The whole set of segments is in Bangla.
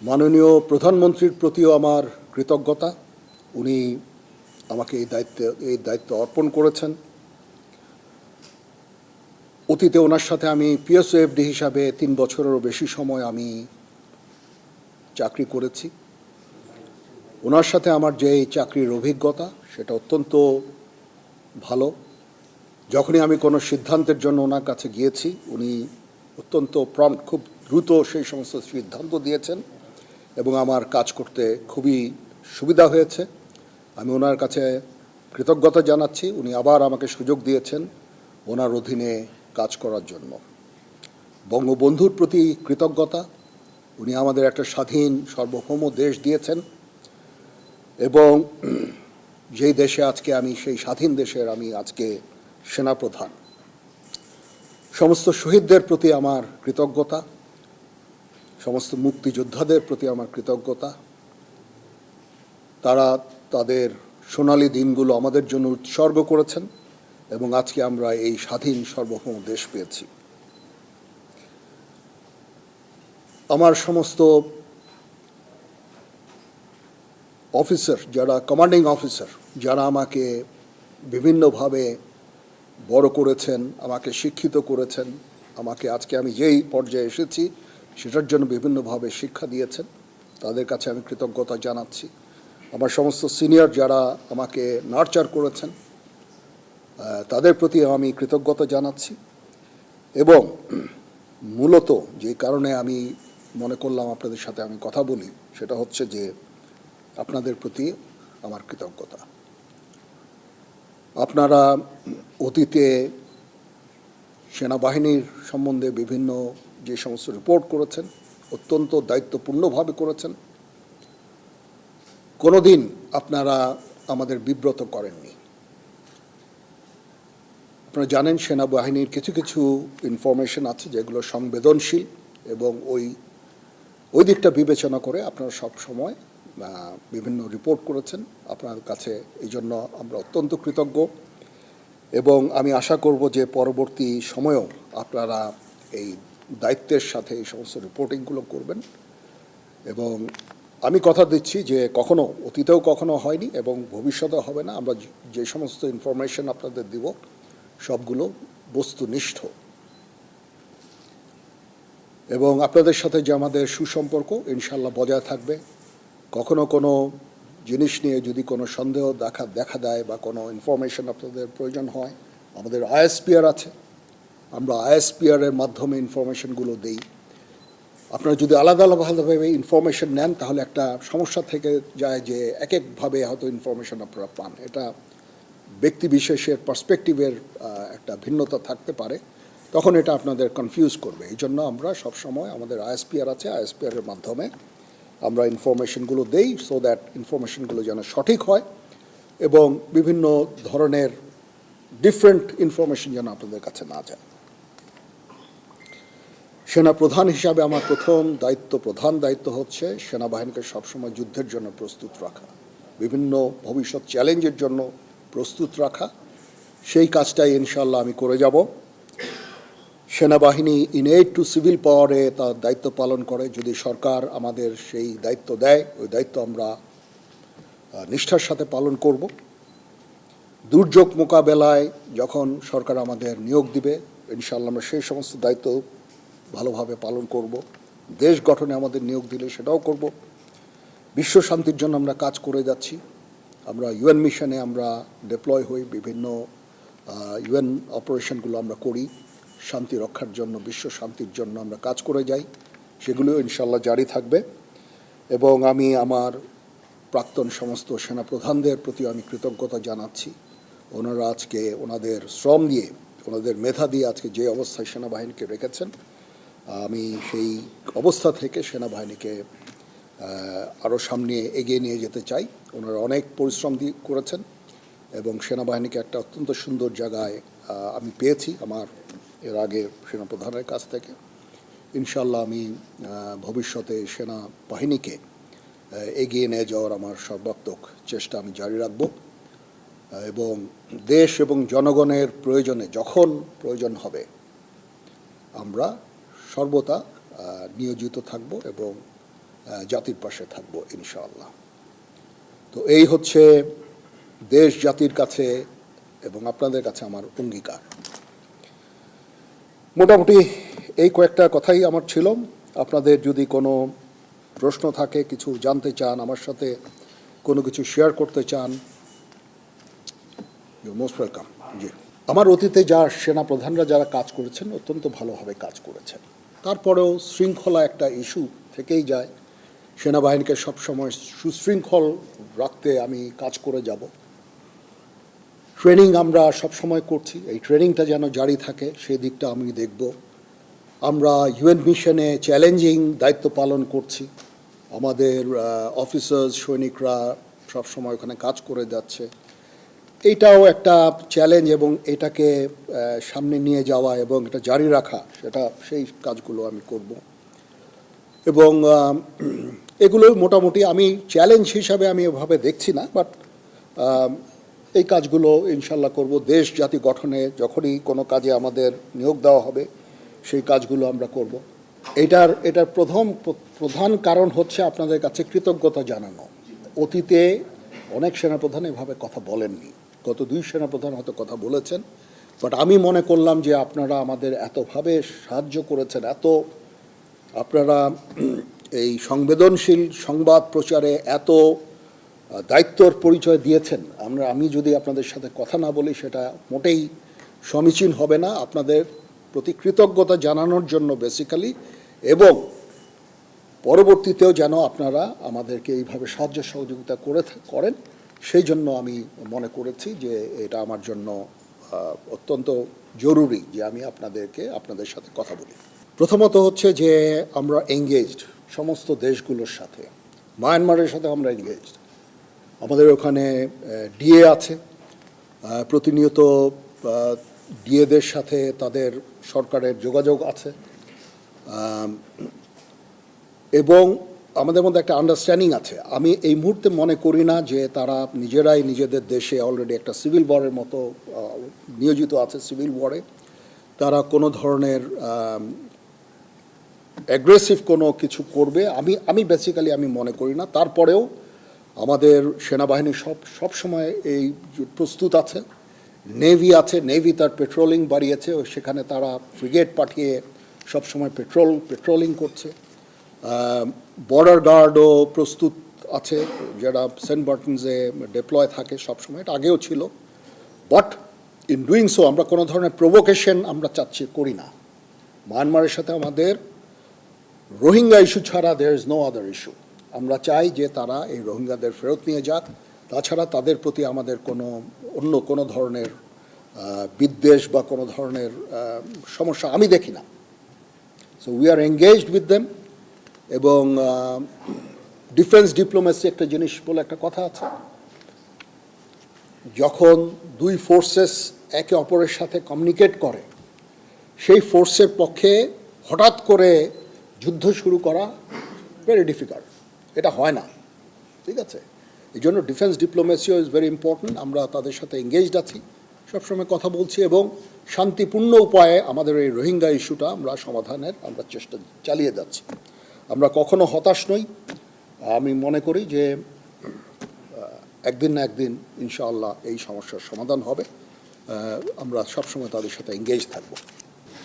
মাননীয় প্রধানমন্ত্রীর প্রতিও আমার কৃতজ্ঞতা। উনি আমাকে এই দায়িত্ব অর্পণ করেছেন। অতীতে ওনার সাথে আমি পিএসওএফডি হিসাবে 3 বছরেরও বেশি সময় আমি চাকরি করেছি। ওনার সাথে আমার যে চাকরির অভিজ্ঞতা সেটা অত্যন্ত ভালো। যখনই আমি কোনো সিদ্ধান্তের জন্য ওনার কাছে গিয়েছি, উনি অত্যন্ত প্রম্প্ট, খুব দ্রুত সেই সমস্ত সিদ্ধান্ত দিয়েছেন এবং আমার কাজ করতে খুবই সুবিধা হয়েছে। আমি ওনার কাছে কৃতজ্ঞতা জানাচ্ছি। উনি আবার আমাকে সুযোগ দিয়েছেন ওনার অধীনে কাজ করার জন্য। বঙ্গবন্ধুর প্রতি কৃতজ্ঞতা। উনি আমাদের একটা স্বাধীন সার্বভৌম দেশ দিয়েছেন এবং যেই দেশে আজকে আমি, সেই স্বাধীন দেশের আমি আজকে সেনাপ্রধান। সমস্ত শহীদদের প্রতি আমার কৃতজ্ঞতা, সমস্ত মুক্তিযোদ্ধাদের প্রতি আমার কৃতজ্ঞতা। তারা তাদের সোনালী দিনগুলো আমাদের জন্য উৎসর্গ করেছেন এবং আজকে আমরা এই স্বাধীন সার্বভৌম দেশ পেয়েছি। আমার সমস্ত অফিসার, যারা কমান্ডিং অফিসার, যারা আমাকে বিভিন্নভাবে বড় করেছেন, আমাকে শিক্ষিত করেছেন, আমাকে আজকে আমি যেই পর্যায়ে এসেছি সেটার জন্য বিভিন্নভাবে শিক্ষা দিয়েছেন, তাদের কাছে আমি কৃতজ্ঞতা জানাচ্ছি। আমার সমস্ত সিনিয়র যারা আমাকে নার্চার করেছেন, তাদের প্রতি আমি কৃতজ্ঞতা জানাচ্ছি। এবং মূলত যে কারণে আমি মনে করলাম আপনাদের সাথে আমি কথা বলি, সেটা হচ্ছে যে আপনাদের প্রতি আমার কৃতজ্ঞতা। আপনারা অতীতে সেনাবাহিনীর সম্বন্ধে বিভিন্ন যে সমস্ত রিপোর্ট করেছেন, অত্যন্ত দায়িত্বপূর্ণভাবে করেছেন। কোনোদিন আপনারা আমাদের বিব্রত করেননি। আপনারা জানেন সেনাবাহিনীর কিছু কিছু ইনফরমেশন আছে যেগুলো সংবেদনশীল এবং ওই দিকটা বিবেচনা করে আপনারা সব সময় বিভিন্ন রিপোর্ট করেছেন। আপনার কাছে এই জন্য আমরা অত্যন্ত কৃতজ্ঞ এবং আমি আশা করব যে পরবর্তী সময়েও আপনারা এই দায়িত্বের সাথে এই সমস্ত রিপোর্টিংগুলো করবেন। এবং আমি কথা দিচ্ছি যে কখনো, অতীতেও কখনো হয়নি এবং ভবিষ্যতেও হবে না, আমরা যে সমস্ত ইনফরমেশন আপনাদের দিব সবগুলো বস্তুনিষ্ঠ। এবং আপনাদের সাথে যে আমাদের সুসম্পর্ক ইনশাল্লাহ বজায় থাকবে। কখনো কোনো জিনিস নিয়ে যদি কোনো সন্দেহ দেখা দেয় বা কোনো ইনফরমেশন আপনাদের প্রয়োজন হয়, আমাদের আইএসপিআর আছে, আমরা আইএসপিআরের মাধ্যমে ইনফরমেশনগুলো দেই। আপনারা যদি আলাদা আলাদাভাবে ইনফরমেশন নেন তাহলে একটা সমস্যা থেকে যায় যে এক একভাবে হয়তো ইনফরমেশন আপনারা পান। এটা ব্যক্তি বিশেষের পার্সপেক্টিভের একটা ভিন্নতা থাকতে পারে, তখন এটা আপনাদের কনফিউজ করবে। এই জন্য আমরা সবসময় আমাদের আইএসপিআর আছে, আইএসপিআরের মাধ্যমে আমরা ইনফরমেশনগুলো দেই, সো দ্যাট ইনফরমেশনগুলো যেন সঠিক হয় এবং বিভিন্ন ধরনের ডিফারেন্ট ইনফরমেশন যেন আপনাদের কাছে না যায়। সেনাপ্রধান হিসাবে আমার প্রধান দায়িত্ব হচ্ছে সেনাবাহিনীকে সবসময় যুদ্ধের জন্য প্রস্তুত রাখা, বিভিন্ন ভবিষ্যৎ চ্যালেঞ্জের জন্য প্রস্তুত রাখা। সেই কাজটাই ইনশাল্লাহ আমি করে যাব। সেনাবাহিনী ইনএড টু সিভিল পাওয়ারে তার দায়িত্ব পালন করে। যদি সরকার আমাদের সেই দায়িত্ব দেয়, ওই দায়িত্ব আমরা নিষ্ঠার সাথে পালন করব। দুর্যোগ মোকাবেলায় যখন সরকার আমাদের নিয়োগ দিবে, ইনশাল্লাহ আমরা সেই সমস্ত দায়িত্ব ভালোভাবে পালন করব। দেশ গঠনে আমাদের নিয়োগ দিলে সেটাও করব। বিশ্ব শান্তির জন্য আমরা কাজ করে যাচ্ছি। আমরা ইউএন মিশনে আমরা ডিপ্লয় হই, বিভিন্ন ইউএন অপারেশনগুলো আমরা করি শান্তি রক্ষার জন্য, বিশ্ব শান্তির জন্য আমরা কাজ করে যাই। সেগুলো ইনশাল্লাহ জারি থাকবে। এবং আমি আমার প্রাক্তন সমস্ত সেনাপ্রধানদের প্রতি আমি কৃতজ্ঞতা জানাচ্ছি। ওনারা আজকে ওনাদের শ্রম দিয়ে, ওনাদের মেধা দিয়ে আজকে যে অবস্থায় সেনাবাহিনীকে রেখেছেন, আমি সেই অবস্থা থেকে সেনাবাহিনীকে আরও সামনে এগিয়ে নিয়ে যেতে চাই। ওনারা অনেক পরিশ্রম দিয়ে করেছেন এবং সেনাবাহিনীকে একটা অত্যন্ত সুন্দর জায়গায় আমি পেয়েছি আমার এর আগে সেনাপ্রধানের কাছ থেকে। ইনশাল্লাহ আমি ভবিষ্যতে সেনাবাহিনীকে এগিয়ে নিয়ে যাওয়ার আমার সর্বাত্মক চেষ্টা আমি জারি রাখব এবং দেশ এবং জনগণের প্রয়োজনে যখন প্রয়োজন হবে আমরা সর্বদা নিয়োজিত থাকব এবং জাতির পাশে থাকব ইনশাআল্লাহ। তো এই হচ্ছে দেশ জাতির কাছে এবং আপনাদের কাছে আমার অঙ্গীকার। মোটামুটি এই কয়েকটা কথাই আমার ছিল। আপনাদের যদি কোনো প্রশ্ন থাকে, কিছু জানতে চান, আমার সাথে কোনো কিছু শেয়ার করতে চান, ইউ মোস্ট ওয়েলকাম। জি, আমার অতীতে সেনাপ্রধানরা যারা কাজ করেছেন অত্যন্ত ভালোভাবে কাজ করেছেন। তারপরেও শৃঙ্খলা একটা ইস্যু থেকেই যায়। সেনাবাহিনীকে সবসময় সুশৃঙ্খল রাখতে আমি কাজ করে যাব। ট্রেনিং আমরা সবসময় করছি, এই ট্রেনিংটা যেন জারি থাকে সেই দিকটা আমি দেখব। আমরা ইউএন মিশনে চ্যালেঞ্জিং দায়িত্ব পালন করছি। আমাদের অফিসার্স সৈনিকরা সবসময় ওখানে কাজ করে যাচ্ছে। এইটাও একটা চ্যালেঞ্জ এবং এটাকে সামনে নিয়ে যাওয়া এবং এটা জারি রাখা, সেই কাজগুলো আমি করব। এবং এগুলো মোটামুটি আমি চ্যালেঞ্জ হিসাবে আমি এভাবে দেখছি না, বাট এই কাজগুলো ইনশাল্লাহ করব। দেশ জাতি গঠনে যখনই কোনো কাজে আমাদের নিয়োগ দেওয়া হবে সেই কাজগুলো আমরা করব। এটার প্রধান কারণ হচ্ছে আপনাদের কাছে কৃতজ্ঞতা জানানো। অতীতে অনেক সেনাপ্রধান এভাবে কথা বলেননি, গত 2 সেনাপ্রধান হয়তো কথা বলেছেন, বাট আমি মনে করলাম যে আপনারা আমাদের এতভাবে সাহায্য করেছেন, আপনারা এই সংবেদনশীল সংবাদ প্রচারে এত দায়িত্বর পরিচয় দিয়েছেন। আমি যদি আপনাদের সাথে কথা না বলি সেটা মোটেই সমীচীন হবে না। আপনাদের প্রতি কৃতজ্ঞতা জানানোর জন্য বেসিক্যালি, এবং পরবর্তীতেও যেন আপনারা আমাদেরকে এইভাবে সাহায্য সহযোগিতা করেন সেই জন্য আমি মনে করেছি যে এটা আমার জন্য অত্যন্ত জরুরি যে আমি আপনাদের সাথে কথা বলি। প্রথমত হচ্ছে যে আমরা এঙ্গেজড সমস্ত দেশগুলোর সাথে। মায়ানমারের সাথে আমরা এঙ্গেজড। আমাদের ওখানে ডিএ আছে, প্রতিনিয়ত ডিএদের সাথে তাদের সরকারের যোগাযোগ আছে, এবং আমাদের মধ্যে একটা আন্ডারস্ট্যান্ডিং আছে। আমি এই মুহূর্তে মনে করি না যে তারা নিজেরাই নিজেদের দেশে অলরেডি একটা সিভিল ওয়ারের মতো নিয়োজিত আছে। সিভিল ওয়ারে তারা কোনো ধরনের অ্যাগ্রেসিভ কোনো কিছু করবে আমি বেসিক্যালি আমি মনে করি না। তারপরেও আমাদের সেনাবাহিনী সব সময় এই প্রস্তুত আছে। নেভি আছে, নেভি তার পেট্রোলিং বাড়িয়েছে, সেখানে তারা ফ্রিগেট পাঠিয়ে সবসময় পেট্রোলিং করছে। বর্ডার গার্ডও প্রস্তুত আছে, যারা সেন্ট মার্টিনসে ডিপ্লয় থাকে সবসময়, এটা আগেও ছিল। বাট ইন ডুইং সো আমরা কোনো ধরনের প্রভোকেশন আমরা করি না। মায়ানমারের সাথে আমাদের রোহিঙ্গা ইস্যু ছাড়া there is no other issue. আমরা চাই যে তারা এই রোহিঙ্গাদের ফেরত নিয়ে যাক। তাছাড়া তাদের প্রতি আমাদের অন্য কোনো ধরনের বিদ্বেষ বা কোনো ধরনের সমস্যা আমি দেখি না। So we are engaged with them. এবং ডিফেন্স ডিপ্লোমেসি একটা জিনিস বলে একটা কথা আছে, যখন 2 ফোর্সেস একে অপরের সাথে কমিউনিকেট করে সেই ফোর্সের পক্ষে হঠাৎ করে যুদ্ধ শুরু করা ভেরি ডিফিকাল্ট, এটা হয় না, ঠিক আছে? এই জন্য ডিফেন্স ডিপ্লোমেসিও ইজ ভেরি ইম্পর্ট্যান্ট। আমরা তাদের সাথে এঙ্গেজড আছি, সবসময় কথা বলছি, এবং শান্তিপূর্ণ উপায়ে আমাদের এই রোহিঙ্গা ইস্যুটা আমরা সমাধানের চেষ্টা চালিয়ে যাচ্ছি। আমরা কখনো হতাশ নই। আমি মনে করি যে একদিন না একদিন ইনশাআল্লাহ এই সমস্যার সমাধান হবে। আমরা সবসময় তাদের সাথে এঙ্গেজ থাকব।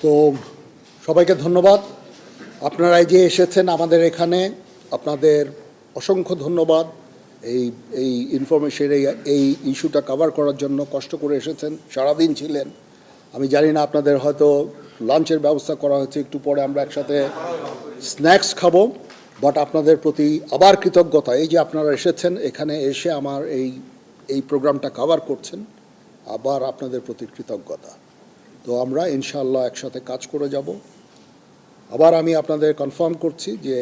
তো সবাইকে ধন্যবাদ। আপনারা যে এসেছেন আমাদের এখানে, আপনাদের অসংখ্য ধন্যবাদ। এই ইনফরমেশন, এই ইস্যুটা কভার করার জন্য কষ্ট করে এসেছেন, সারাদিন ছিলেন। আমি জানি না আপনাদের হয়তো লাঞ্চের ব্যবস্থা করা হয়েছে, একটু পরে আমরা একসাথে স্ন্যাক্স খাবো। বাট আপনাদের প্রতি আবার কৃতজ্ঞতা, এই যে আপনারা এসেছেন এখানে এসে আমার এই প্রোগ্রামটা কভার করছেন, আবার আপনাদের প্রতি কৃতজ্ঞতা। তো আমরা ইনশাআল্লাহ একসাথে কাজ করে যাব। আবার আমি আপনাদের কনফার্ম করছি যে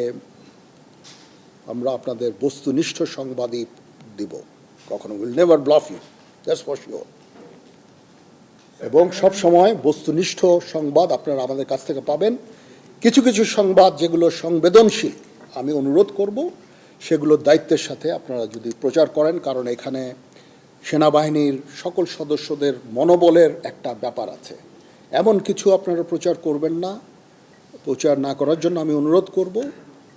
আমরা আপনাদের বস্তুনিষ্ঠ সংবাদই দিব, কখনো will never bluff you, that's for sure. এবং সব সময় বস্তুনিষ্ঠ সংবাদ আপনারা আমাদের কাছ থেকে পাবেন। কিছু কিছু সংবাদ যেগুলো সংবেদনশীল, আমি অনুরোধ করব সেগুলো দায়িত্বের সাথে আপনারা যদি প্রচার করেন, কারণ এখানে সেনাবাহিনীর সকল সদস্যদের মনোবলের একটা ব্যাপার আছে। এমন কিছু আপনারা প্রচার করবেন না, প্রচার না করার জন্য আমি অনুরোধ করব।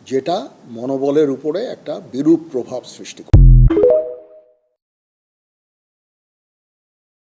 যেটা মনোবলের উপরে একটা বিরূপ প্রভাব সৃষ্টি করে।